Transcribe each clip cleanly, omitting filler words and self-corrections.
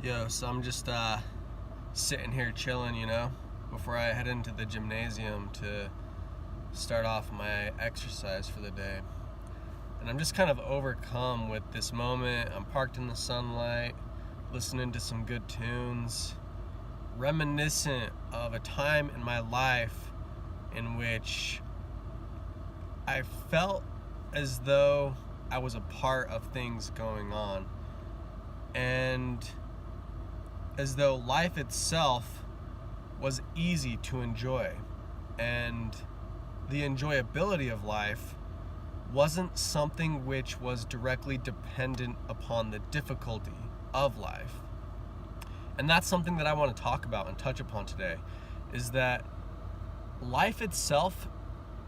Yo, so I'm just sitting here chilling, before I head into the gymnasium to start off my exercise for the day. And I'm just kind of overcome with this moment. I'm parked in the sunlight, listening to some good tunes, reminiscent of a time in my life in which I felt as though I was a part of things going on, and as though life itself was easy to enjoy, and the enjoyability of life wasn't something which was directly dependent upon the difficulty of life. And that's something that I want to talk about and touch upon today, is that life itself,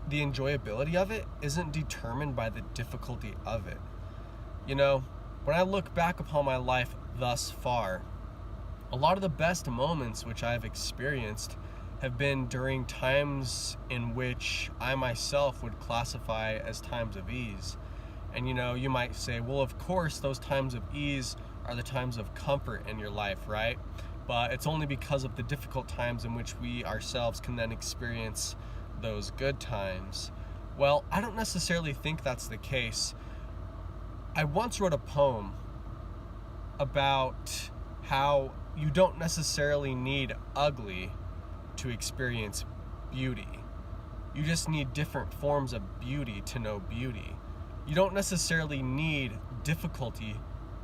the enjoyability of it, isn't determined by the difficulty of it. When I look back upon my life thus far, a lot of the best moments which I've experienced have been during times in which I myself would classify as times of ease. And you might say, well, of course, those times of ease are the times of comfort in your life, right? But it's only because of the difficult times in which we ourselves can then experience those good times. Well, I don't necessarily think that's the case. I once wrote a poem about how you don't necessarily need ugly to experience beauty. You just need different forms of beauty to know beauty. You don't necessarily need difficulty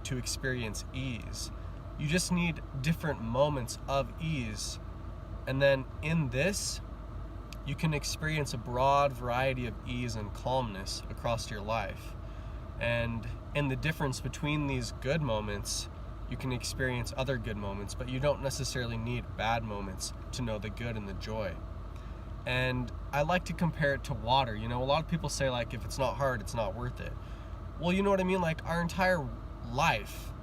to experience ease. You just need different moments of ease. And then in this, you can experience a broad variety of ease and calmness across your life. And in the difference between these good moments, you can experience other good moments, but you don't necessarily need bad moments to know the good and the joy. And I like to compare it to water. A lot of people say, if it's not hard, it's not worth it. Well, you know what I mean? Our entire life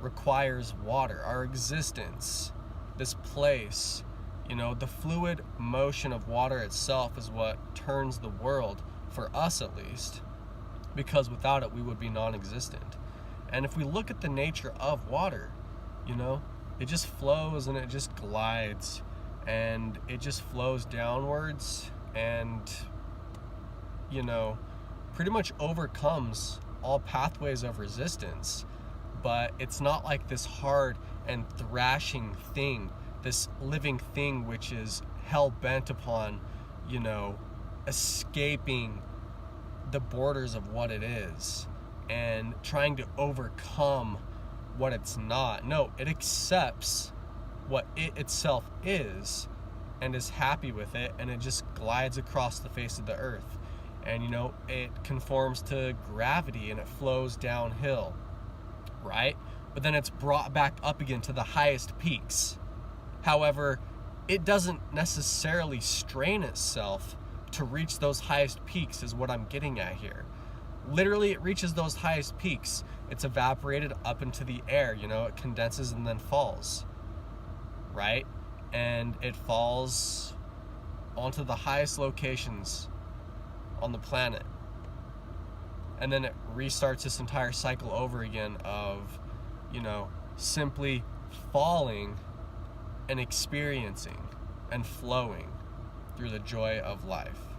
requires water. Our existence, this place, the fluid motion of water itself is what turns the world, for us at least, because without it we would be non-existent. And if we look at the nature of water, it just flows and it just glides and it just flows downwards and, pretty much overcomes all pathways of resistance. But it's not like this hard and thrashing thing, this living thing which is hell-bent upon, escaping the borders of what it is and trying to overcome what it's not. No, it accepts what it itself is and is happy with it, and it just glides across the face of the earth. And it conforms to gravity and it flows downhill, right? But then it's brought back up again to the highest peaks. However, it doesn't necessarily strain itself to reach those highest peaks, is what I'm getting at here. Literally, it reaches those highest peaks. It's evaporated up into the air, it condenses and then falls, right? And it falls onto the highest locations on the planet. And then it restarts this entire cycle over again of, simply falling and experiencing and flowing through the joy of life.